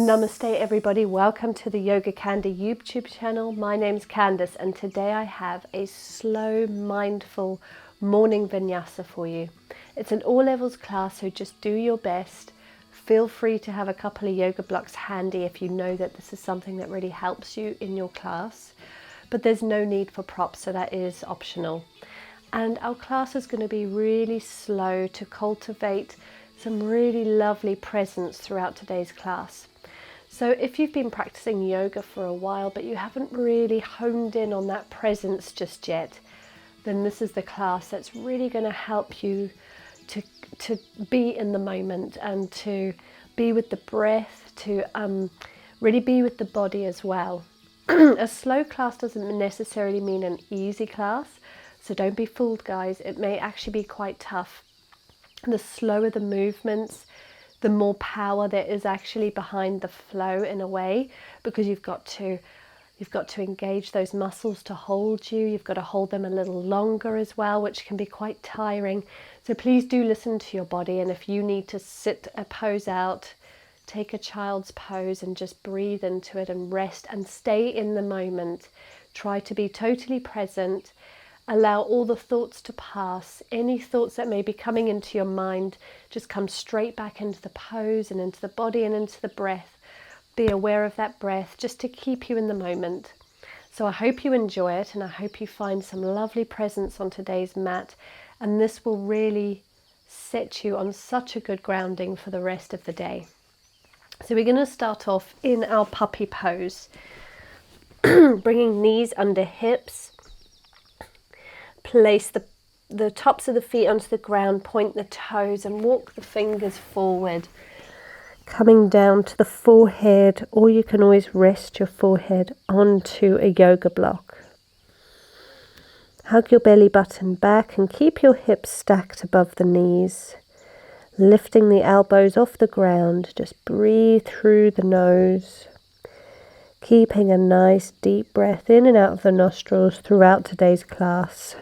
Namaste everybody, welcome to the YogaCandi YouTube channel. My name's Candace and today I have a slow, mindful morning vinyasa for you. It's an all levels class, so just do your best. Feel free to have a couple of yoga blocks handy if you know that this is something that really helps you in your class. But there's no need for props, so that is optional. And our class is going to be really slow to cultivate some really lovely presence throughout today's class. So if you've been practicing yoga for a while but you haven't really honed in on that presence just yet, then this is the class that's really going to help you to be in the moment and to be with the breath, to really be with the body as well. A slow class doesn't necessarily mean an easy class, so don't be fooled guys, it may actually be quite tough. The slower the movements, the more power there is actually behind the flow in a way, because you've got to engage those muscles to hold you. You've got to hold them a little longer as well, which can be quite tiring. So please do listen to your body, and if you need to sit a pose out, take a child's pose and just breathe into it and rest and stay in the moment. Try to be totally present. Allow all the thoughts to pass. Any thoughts that may be coming into your mind, just come straight back into the pose and into the body and into the breath. Be aware of that breath just to keep you in the moment. So I hope you enjoy it, and I hope you find some lovely presence on today's mat, and this will really set you on such a good grounding for the rest of the day. So we're going to start off in our puppy pose, bringing knees under hips. Place the tops of the feet onto the ground, point the toes and walk the fingers forward, coming down to the forehead, or you can always rest your forehead onto a yoga block. Hug your belly button back and keep your hips stacked above the knees, lifting the elbows off the ground. Just breathe through the nose, keeping a nice deep breath in and out of the nostrils throughout today's class.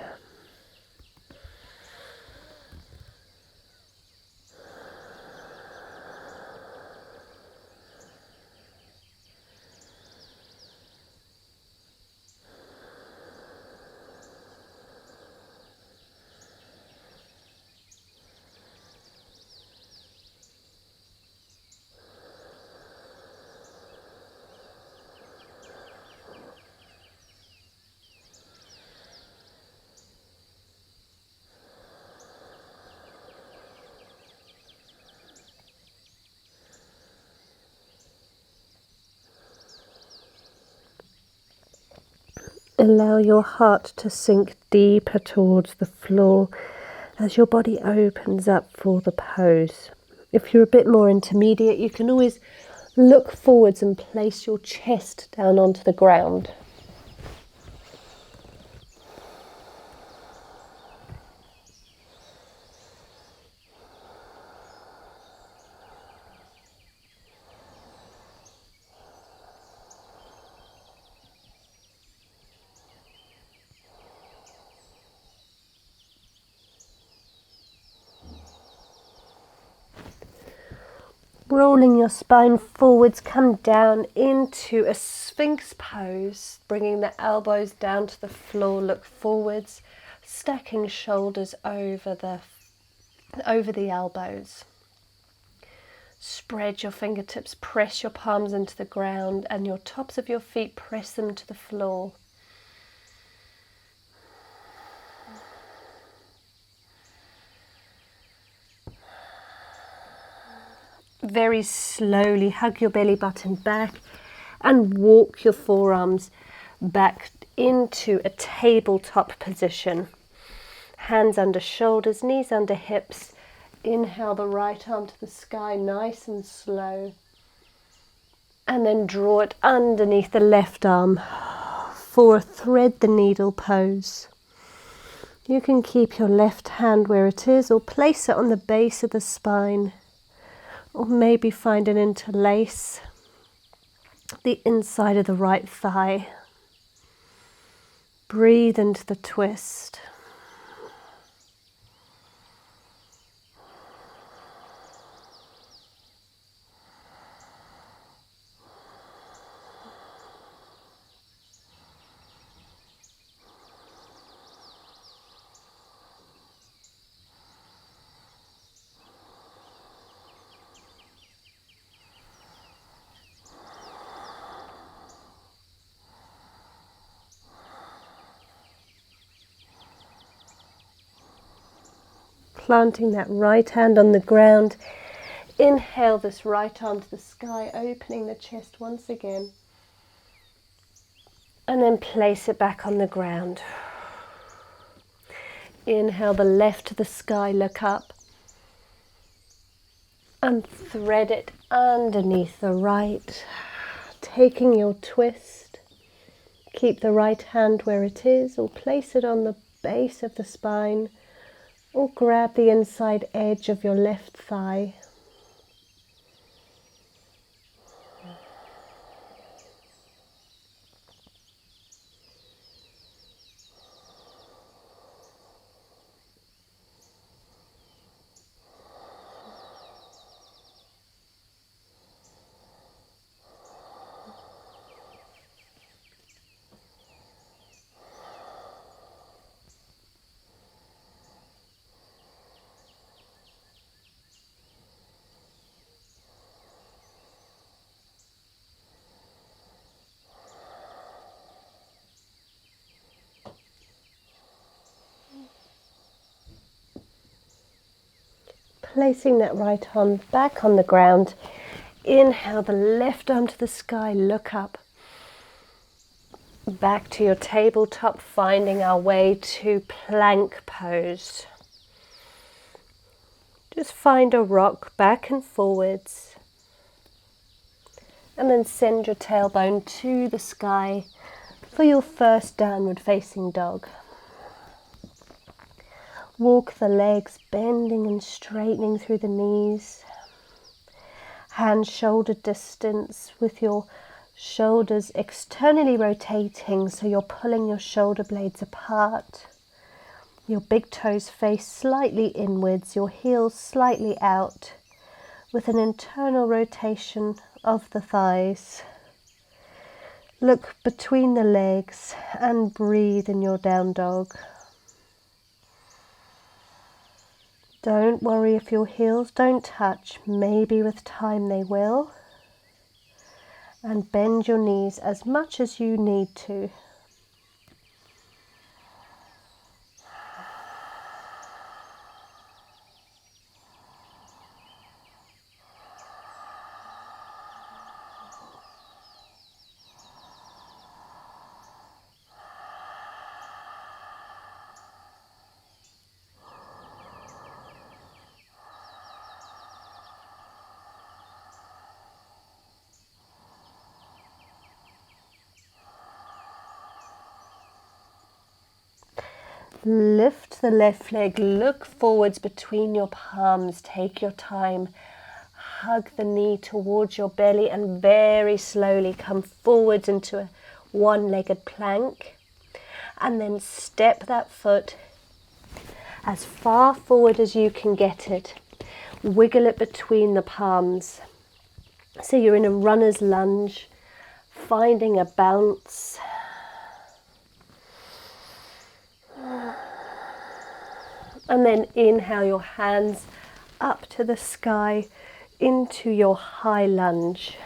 Allow your heart to sink deeper towards the floor as your body opens up for the pose. If you're a bit more intermediate, you can always look forwards and place your chest down onto the ground. Rolling your spine forwards, come down into a Sphinx pose, bringing the elbows down to the floor, look forwards, stacking shoulders over the elbows. Spread your fingertips, press your palms into the ground, and your tops of your feet press them to the floor. Very slowly hug your belly button back and walk your forearms back into a tabletop position. Hands under shoulders, knees under hips. Inhale the right arm to the sky, nice and slow. And then draw it underneath the left arm for a thread the needle pose. You can keep your left hand where it is or place it on the base of the spine. Or maybe find and interlace the inside of the right thigh. Breathe into the twist. planting that right hand on the ground. Inhale this right arm to the sky, opening the chest once again. And then place it back on the ground. Inhale the left to the sky, look up. And thread it underneath the right. Taking your twist. Keep the right hand where it is, or place it on the base of the spine, or grab the inside edge of your left thigh. Placing that right arm back on the ground. Inhale the left arm to the sky, look up. Back to your tabletop, finding our way to plank pose. Just find a rock back and forwards. And then send your tailbone to the sky for your first downward facing dog. Walk the legs, bending and straightening through the knees. Hands shoulder distance with your shoulders externally rotating, so you're pulling your shoulder blades apart. Your big toes face slightly inwards, your heels slightly out, with an internal rotation of the thighs. Look between the legs and breathe in your down dog. Don't worry if your heels don't touch, maybe with time they will. And bend your knees as much as you need to. Lift the left leg, look forwards between your palms, take your time. Hug the knee towards your belly and very slowly come forwards into a one-legged plank. And then step that foot as far forward as you can get it. Wiggle it between the palms. So you're in a runner's lunge, finding a bounce. And then inhale your hands up to the sky into your high lunge.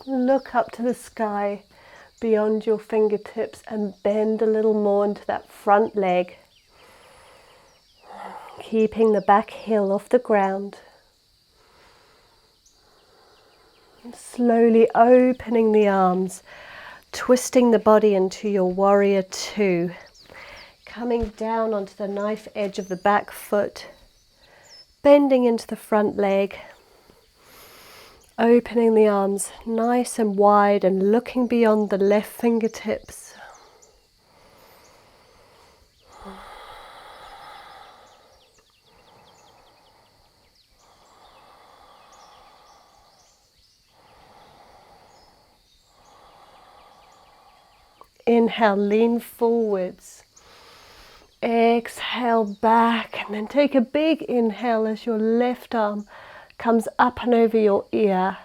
Look up to the sky beyond your fingertips and bend a little more into that front leg. Keeping the back heel off the ground. Slowly opening the arms, twisting the body into your warrior two. Coming down onto the knife edge of the back foot, bending into the front leg, opening the arms nice and wide and looking beyond the left fingertips. Inhale, lean forwards. Exhale back and then take a big inhale as your left arm comes up and over your ear.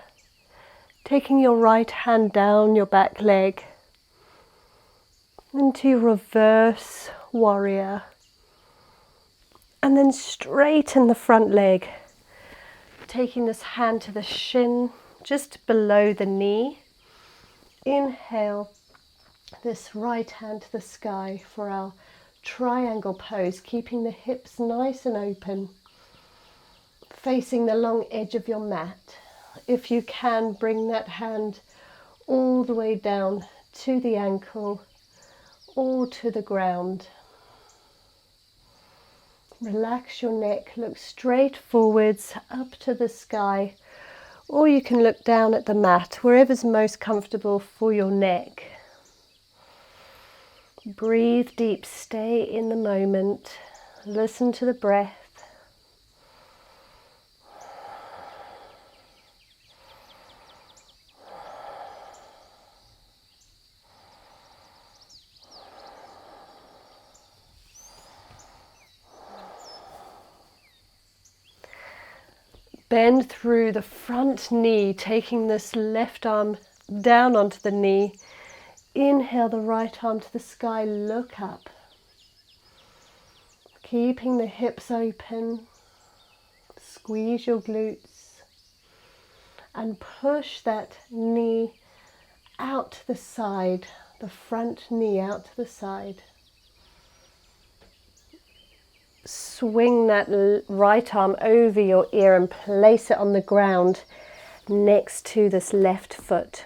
Taking your right hand down your back leg into your reverse warrior. And then straighten the front leg. Taking this hand to the shin just below the knee. Inhale this right hand to the sky for our triangle pose, keeping the hips nice and open, facing the long edge of your mat. If you can, bring that hand all the way down to the ankle or to the ground. Relax your neck, look straight forwards up to the sky, or you can look down at the mat, wherever's most comfortable for your neck. Breathe deep, stay in the moment, listen to the breath. Bend through the front knee, taking this left arm down onto the knee. Inhale the right arm to the sky, look up. Keeping the hips open, squeeze your glutes and push that knee out to the side, the front knee out to the side. Swing that right arm over your ear and place it on the ground next to this left foot.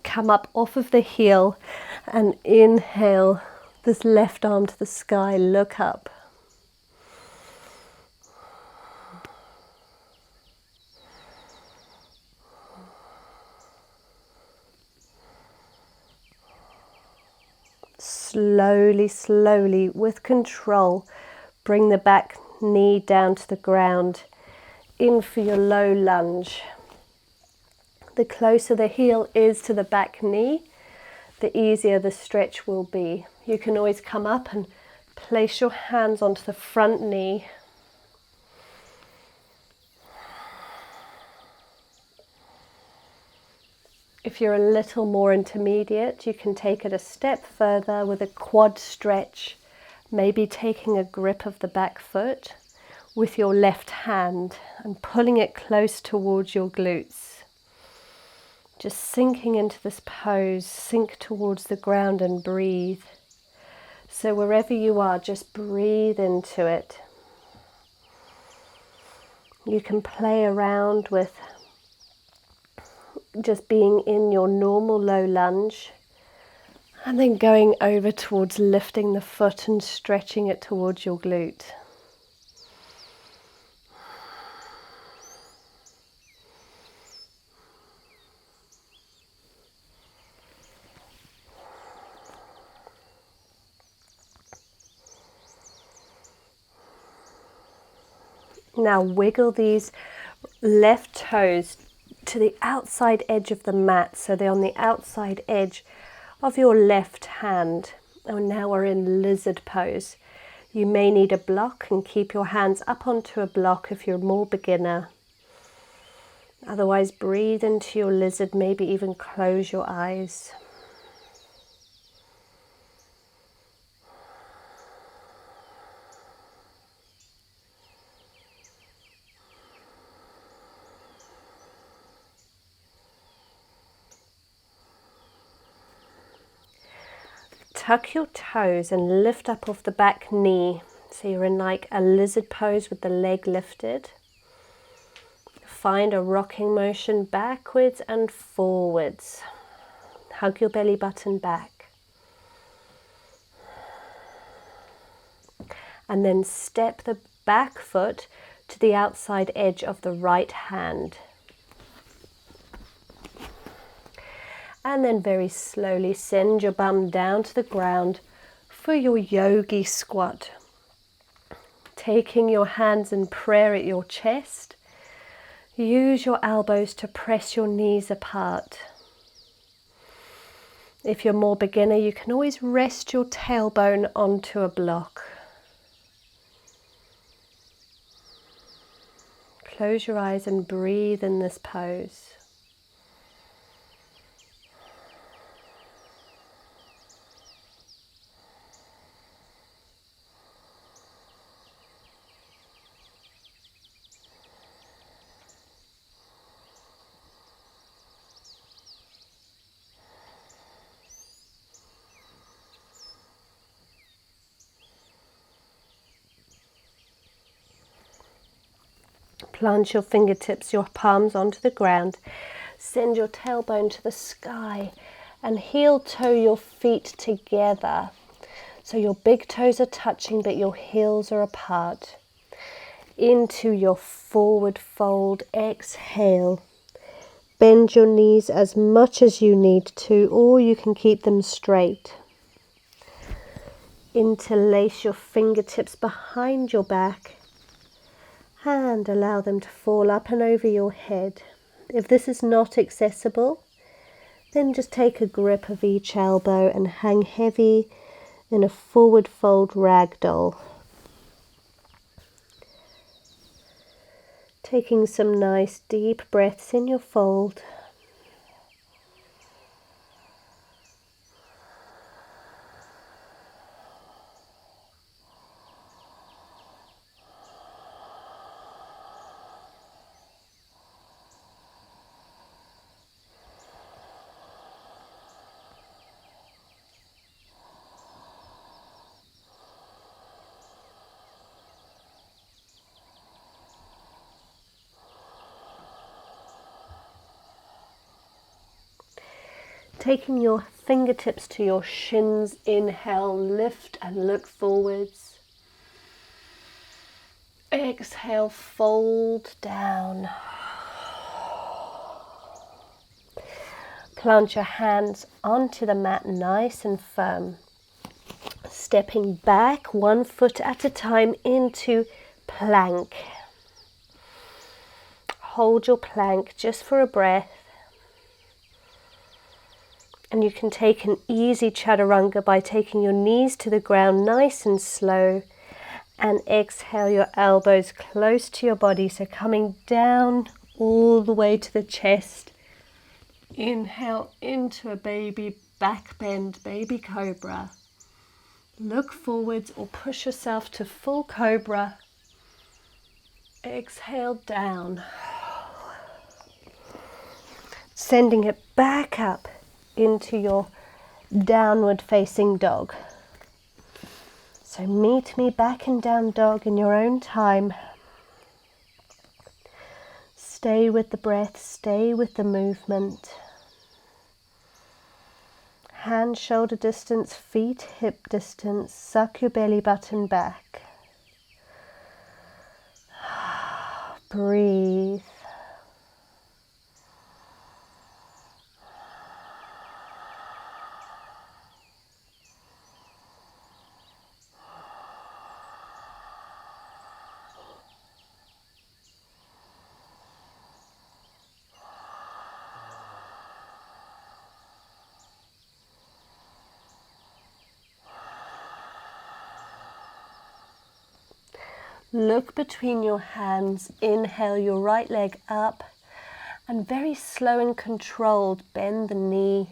Come up off of the heel and inhale this left arm to the sky, look up. Slowly, slowly, with control, bring the back knee down to the ground. In for your low lunge. The closer the heel is to the back knee, the easier the stretch will be. You can always come up and place your hands onto the front knee. If you're a little more intermediate, you can take it a step further with a quad stretch, maybe taking a grip of the back foot with your left hand and pulling it close towards your glutes. Just sinking into this pose, sink towards the ground and breathe. So wherever you are, just breathe into it. You can play around with just being in your normal low lunge and then going over towards lifting the foot and stretching it towards your glute. Now wiggle these left toes to the outside edge of the mat, so they're on the outside edge of your left hand. And now we're in lizard pose. You may need a block and keep your hands up onto a block if you're more beginner. Otherwise, breathe into your lizard, maybe even close your eyes. Tuck your toes and lift up off the back knee. So you're in like a lizard pose with the leg lifted. Find a rocking motion backwards and forwards. Hug your belly button back. And then step the back foot to the outside edge of the right hand. And then very slowly send your bum down to the ground for your yogi squat. Taking your hands in prayer at your chest. Use your elbows to press your knees apart. If you're more beginner, you can always rest your tailbone onto a block. Close your eyes and breathe in this pose. Plant your fingertips, your palms onto the ground. Send your tailbone to the sky and heel toe your feet together. So your big toes are touching but your heels are apart. Into your forward fold. Exhale. Bend your knees as much as you need to, or you can keep them straight. Interlace your fingertips behind your back and allow them to fall up and over your head. If this is not accessible, then just take a grip of each elbow and hang heavy in a forward fold ragdoll. Taking some nice deep breaths in your fold. Taking your fingertips to your shins, inhale, lift and look forwards. Exhale, fold down. Plant your hands onto the mat nice and firm. Stepping back 1 foot at a time into plank. Hold your plank just for a breath. And you can take an easy chaturanga by taking your knees to the ground nice and slow. And exhale your elbows close to your body. So coming down all the way to the chest. Inhale into a baby back bend, baby cobra. Look forwards or push yourself to full cobra. Exhale down. Sending it back up into your downward facing dog. So meet me back in down dog in your own time. Stay with the breath, stay with the movement. Hand shoulder distance, feet hip distance, suck your belly button back. Breathe. Look between your hands, inhale your right leg up and very slow and controlled bend the knee,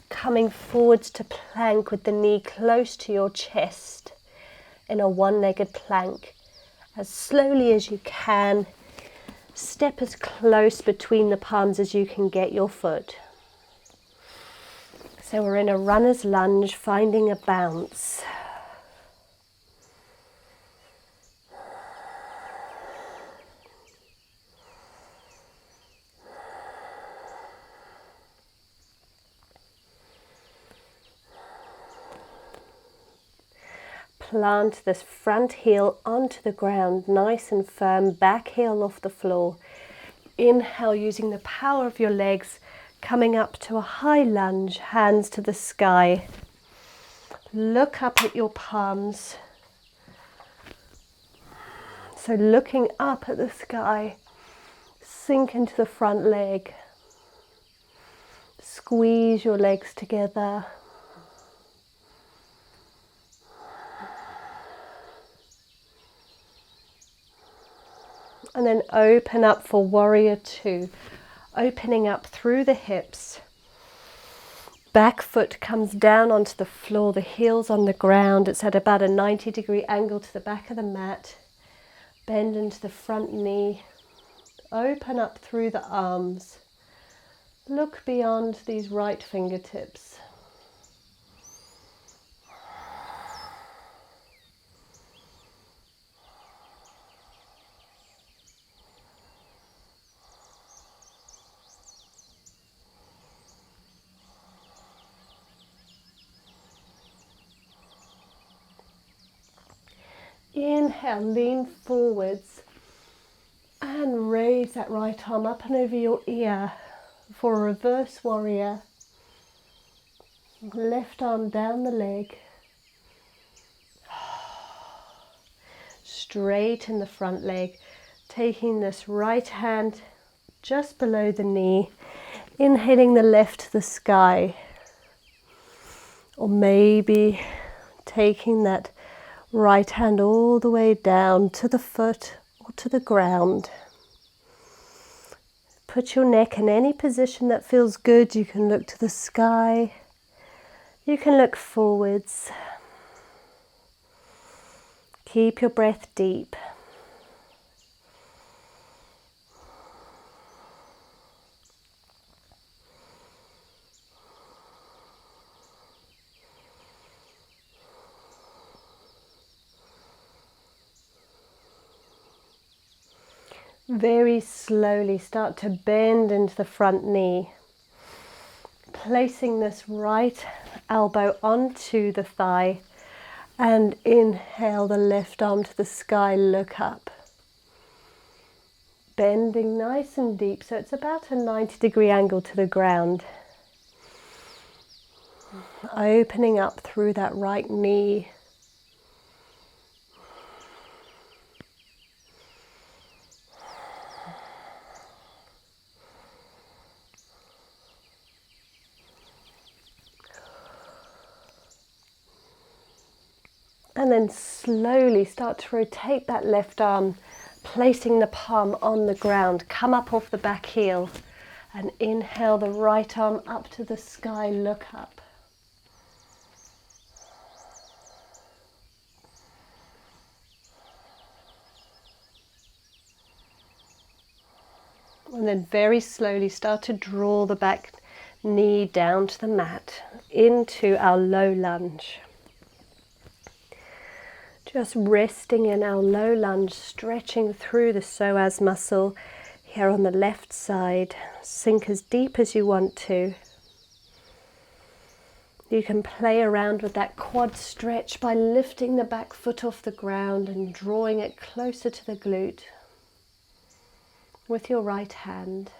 coming forwards to plank with the knee close to your chest in a one-legged plank. As slowly as you can, step as close between the palms as you can get your foot. So we're in a runner's lunge, finding a bounce. Plant this front heel onto the ground, nice and firm, back heel off the floor. Inhale using the power of your legs, coming up to a high lunge, hands to the sky. Look up at your palms. So looking up at the sky, sink into the front leg. Squeeze your legs together. And then open up for warrior two, opening up through the hips. Back foot comes down onto the floor, the heels on the ground. It's at about a 90-degree angle to the back of the mat. Bend into the front knee. Open up through the arms. Look beyond these right fingertips. Inhale, lean forwards and raise that right arm up and over your ear for a reverse warrior. Left arm down the leg. Straighten the front leg, taking this right hand just below the knee, inhaling the left to the sky, or maybe taking that right hand all the way down to the foot or to the ground. Put your neck in any position that feels good. You can look to the sky, you can look forwards. Keep your breath deep. Very slowly start to bend into the front knee, placing this right elbow onto the thigh, and inhale the left arm to the sky, look up. Bending nice and deep, so it's about a 90-degree angle to the ground. Opening up through that right knee. And then slowly start to rotate that left arm, placing the palm on the ground. Come up off the back heel and inhale the right arm up to the sky, look up. And then very slowly start to draw the back knee down to the mat into our low lunge. Just resting in our low lunge, stretching through the psoas muscle here on the left side. Sink as deep as you want to. You can play around with that quad stretch by lifting the back foot off the ground and drawing it closer to the glute with your right hand.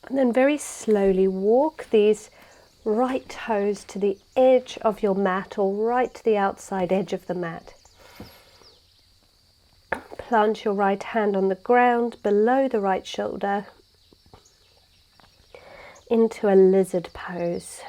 And then very slowly walk these right toes to the edge of your mat or right to the outside edge of the mat. Plant your right hand on the ground below the right shoulder into a lizard pose.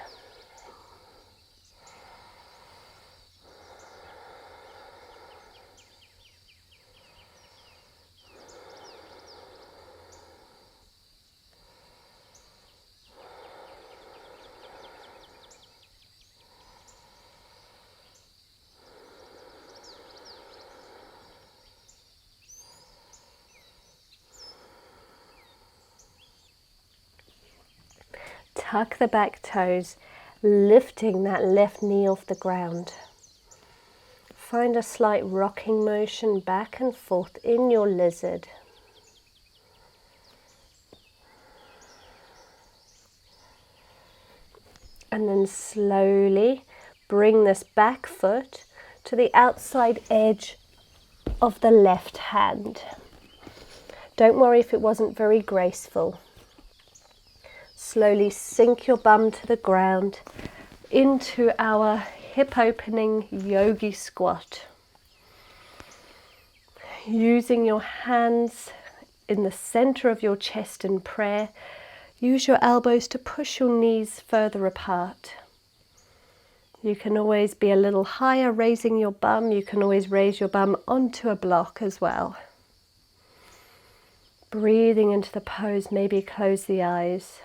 Tuck the back toes, lifting that left knee off the ground. Find a slight rocking motion back and forth in your lizard. And then slowly bring this back foot to the outside edge of the left hand. Don't worry if it wasn't very graceful. Slowly sink your bum to the ground into our hip opening yogi squat. Using your hands in the center of your chest in prayer, use your elbows to push your knees further apart. You can always be a little higher raising your bum. You can always raise your bum onto a block as well. Breathing into the pose, maybe close the eyes.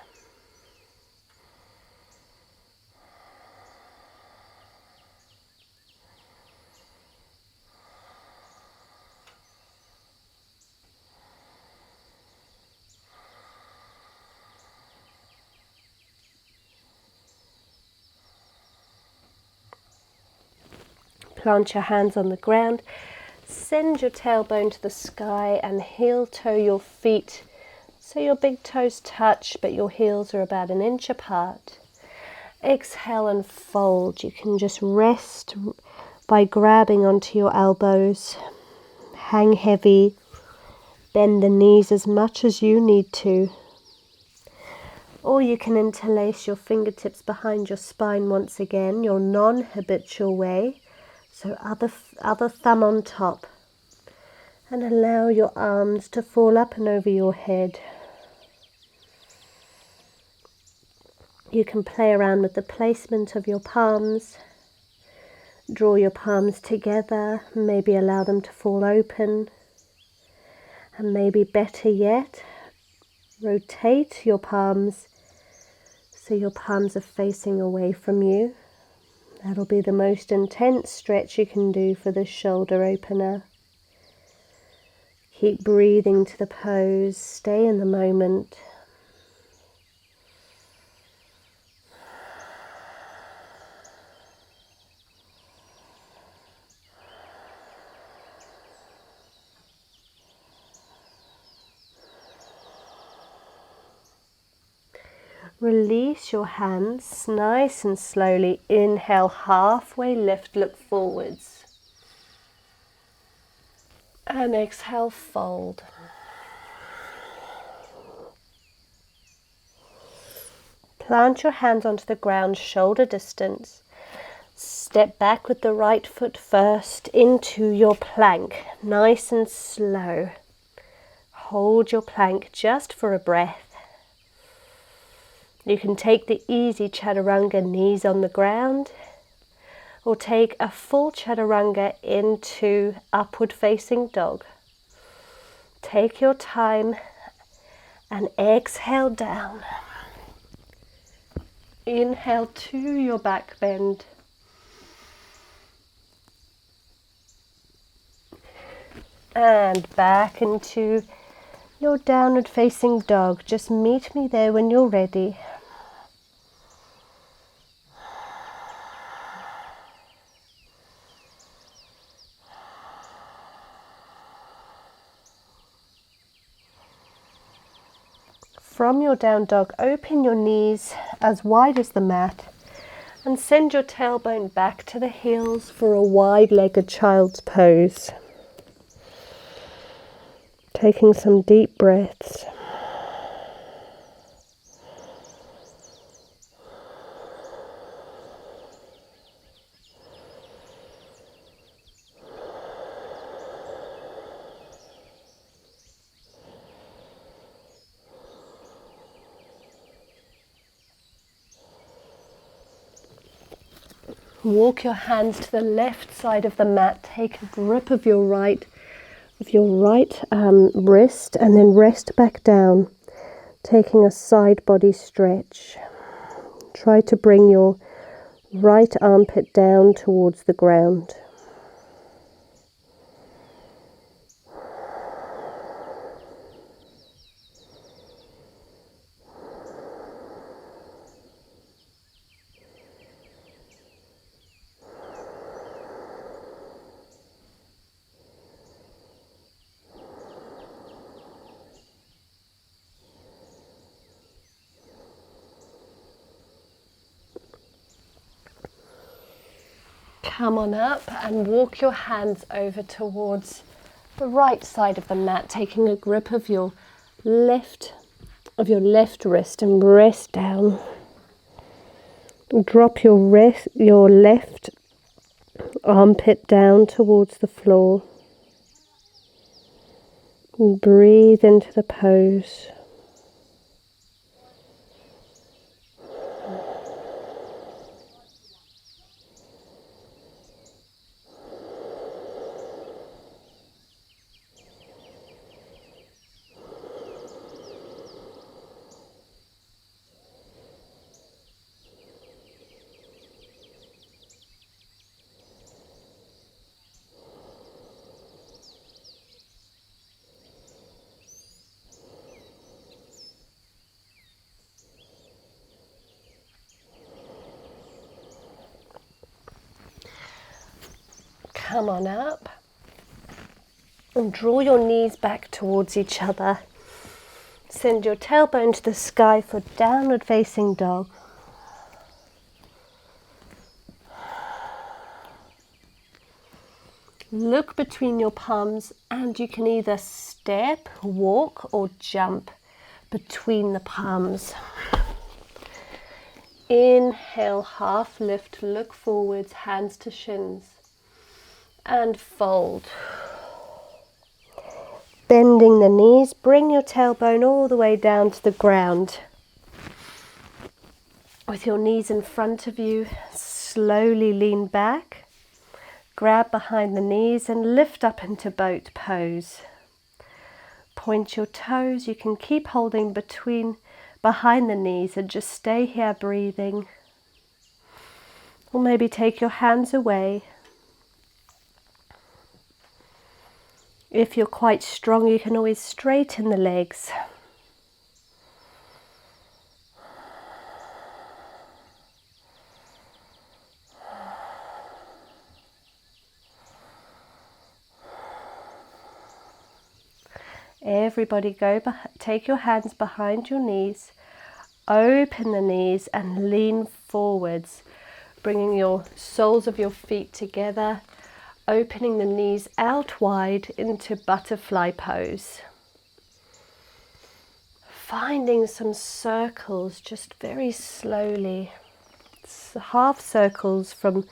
Plant your hands on the ground. Send your tailbone to the sky and heel toe your feet so your big toes touch but your heels are about an inch apart. Exhale and fold. You can just rest by grabbing onto your elbows. Hang heavy. Bend the knees as much as you need to. Or you can interlace your fingertips behind your spine once again, your non-habitual way. So other thumb on top. And allow your arms to fall up and over your head. You can play around with the placement of your palms. Draw your palms together, maybe allow them to fall open. And maybe better yet, rotate your palms so your palms are facing away from you. That'll be the most intense stretch you can do for the shoulder opener. Keep breathing to the pose, stay in the moment. Release your hands nice and slowly. Inhale, halfway lift, look forwards. And exhale, fold. Plant your hands onto the ground, shoulder distance. Step back with the right foot first into your plank, nice and slow. Hold your plank just for a breath. You can take the easy chaturanga, knees on the ground, or take a full chaturanga into upward facing dog. Take your time and exhale down. Inhale to your back bend. And back into your downward facing dog. Just meet me there when you're ready. From your down dog, open your knees as wide as the mat and send your tailbone back to the heels for a wide-legged child's pose. Taking some deep breaths. Walk your hands to the left side of the mat. Take a grip of your right wrist and then rest back down, taking a side body stretch. Try to bring your right armpit down towards the ground. Come on up and walk your hands over towards the right side of the mat, taking a grip of your left wrist and rest down. Drop your left armpit down towards the floor. And breathe into the pose. come on up and draw your knees back towards each other. Send your tailbone to the sky for downward facing dog. Look between your palms and you can either step, walk or jump between the palms. Inhale, half lift, look forwards, hands to shins and fold. Bending the knees, bring your tailbone all the way down to the ground. With your knees in front of you, slowly lean back. Grab behind the knees and lift up into boat pose. Point your toes. You can keep holding behind the knees and just stay here breathing. Or maybe take your hands away. If you're quite strong, you can always straighten the legs. Everybody take your hands behind your knees, open the knees and lean forwards, bringing your soles of your feet together, opening the knees out wide into butterfly pose. Finding some circles just very slowly, half circles from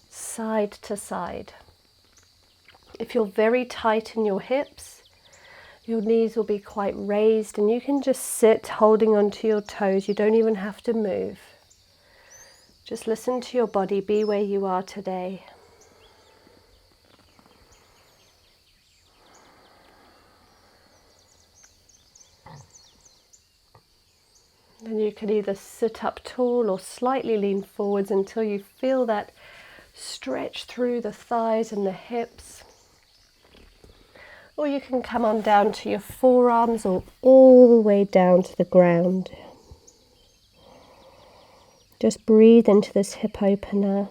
side to side. If you're very tight in your hips, your knees will be quite raised and you can just sit holding onto your toes. You don't even have to move. Just listen to your body, be where you are today. Then you can either sit up tall or slightly lean forwards until you feel that stretch through the thighs and the hips. Or you can come on down to your forearms or all the way down to the ground. Just breathe into this hip opener.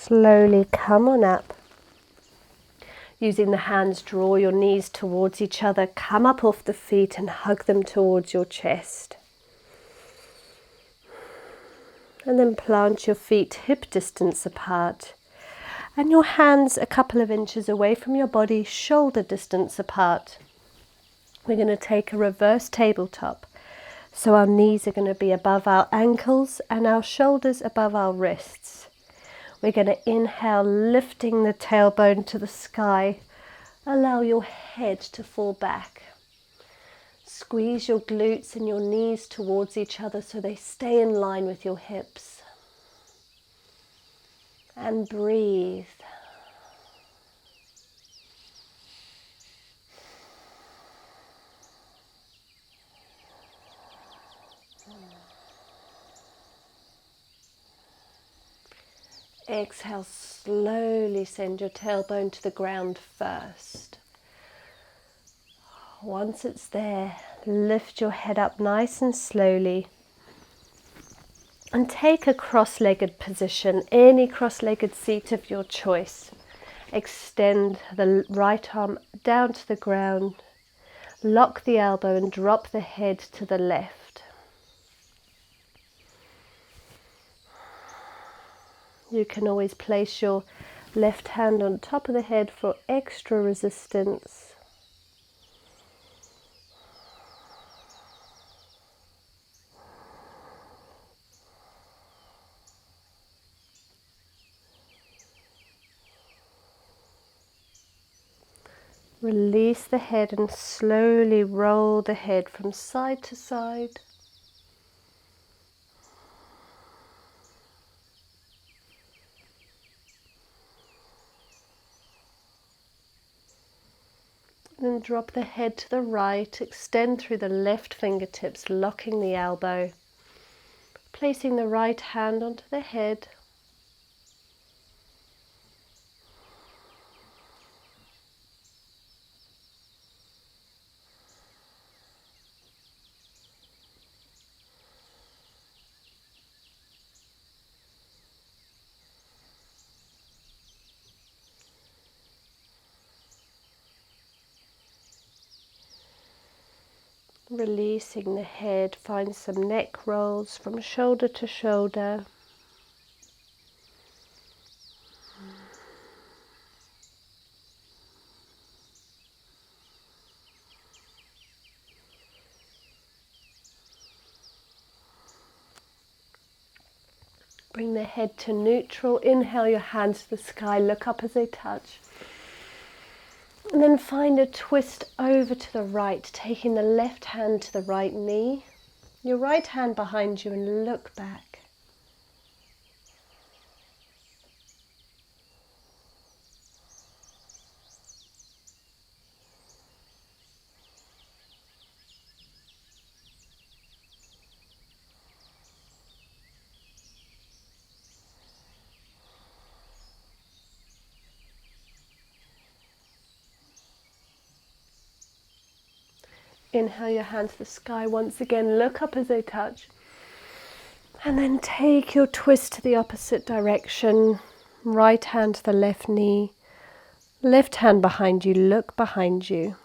Slowly come on up. Using the hands, draw your knees towards each other. Come up off the feet and hug them towards your chest. And then plant your feet hip distance apart. And your hands a couple of inches away from your body, shoulder distance apart. We're going to take a reverse tabletop. So our knees are going to be above our ankles and our shoulders above our wrists. We're going to inhale, lifting the tailbone to the sky. Allow your head to fall back. Squeeze your glutes and your knees towards each other so they stay in line with your hips. And breathe. Exhale, slowly send your tailbone to the ground first. Once it's there, lift your head up nice and slowly. And take a cross-legged position, any cross-legged seat of your choice. Extend the right arm down to the ground. Lock the elbow and drop the head to the left. You can always place your left hand on top of the head for extra resistance. Release the head and slowly roll the head from side to side. Then drop the head to the right, extend through the left fingertips, locking the elbow. Placing the right hand onto the head. Releasing the head, find some neck rolls from shoulder to shoulder. Bring the head to neutral. Inhale your hands to the sky, look up as they touch. And then find a twist over to the right, taking the left hand to the right knee. Your right hand behind you and look back. Inhale your hand to the sky once again, look up as they touch. And then take your twist to the opposite direction. Right hand to the left knee. Left hand behind you, look behind you.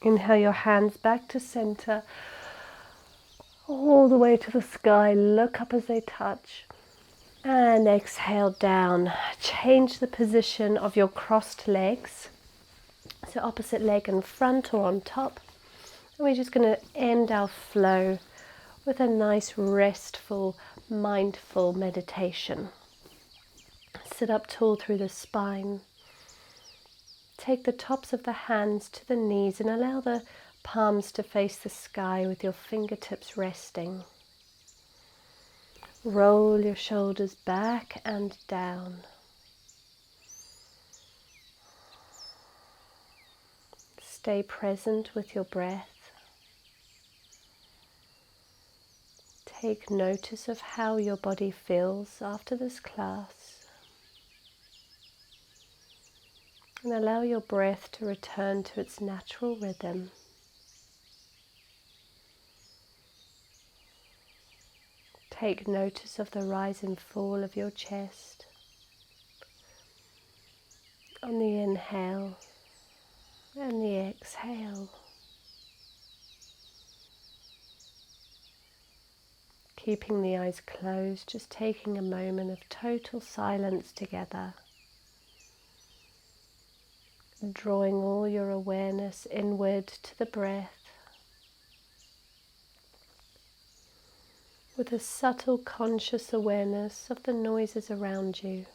Inhale your hands back to center, all the way to the sky, look up as they touch. And exhale down. Change the position of your crossed legs. So opposite leg in front or on top. And we're just going to end our flow with a nice restful, mindful meditation. Sit up tall through the spine. Take the tops of the hands to the knees and allow the palms to face the sky with your fingertips resting. Roll your shoulders back and down. Stay present with your breath. Take notice of how your body feels after this class. And allow your breath to return to its natural rhythm. Take notice of the rise and fall of your chest. On the inhale and the exhale. Keeping the eyes closed, just taking a moment of total silence together. Drawing all your awareness inward to the breath with a subtle conscious awareness of the noises around you.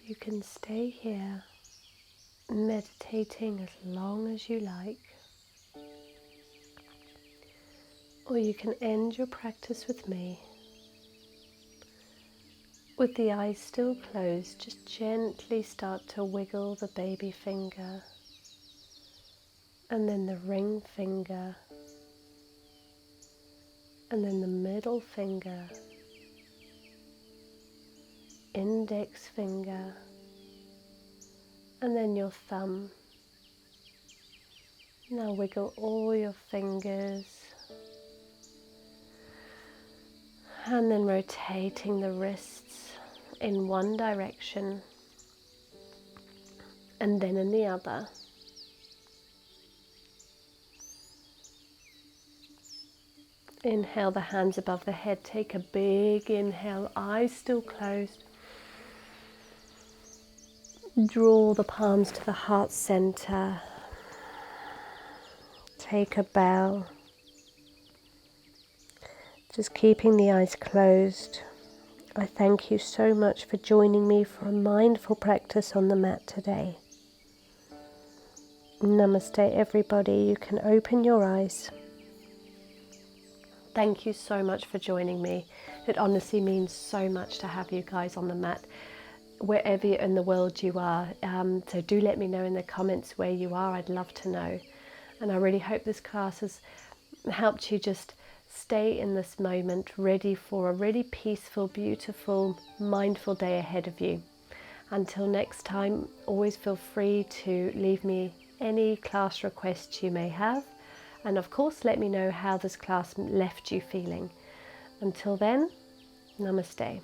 You can stay here meditating as long as you like, or you can end your practice with me. With the eyes still closed, just gently start to wiggle the baby finger, and then the ring finger, and then the middle finger, index finger, and then your thumb. Now wiggle all your fingers, and then rotating the wrists in one direction and then in the other. Inhale the hands above the head, take a big inhale, eyes still closed. Draw the palms to the heart center. Take a bow. Just keeping the eyes closed. I thank you so much for joining me for a mindful practice on the mat today. Namaste, everybody. You can open your eyes. Thank you so much for joining me. It honestly means so much to have you guys on the mat, wherever in the world you are. So do let me know in the comments where you are. I'd love to know. And I really hope this class has helped you just stay in this moment, ready for a really peaceful, beautiful, mindful day ahead of you. Until next time, always feel free to leave me any class requests you may have. And of course, let me know how this class left you feeling. Until then, namaste.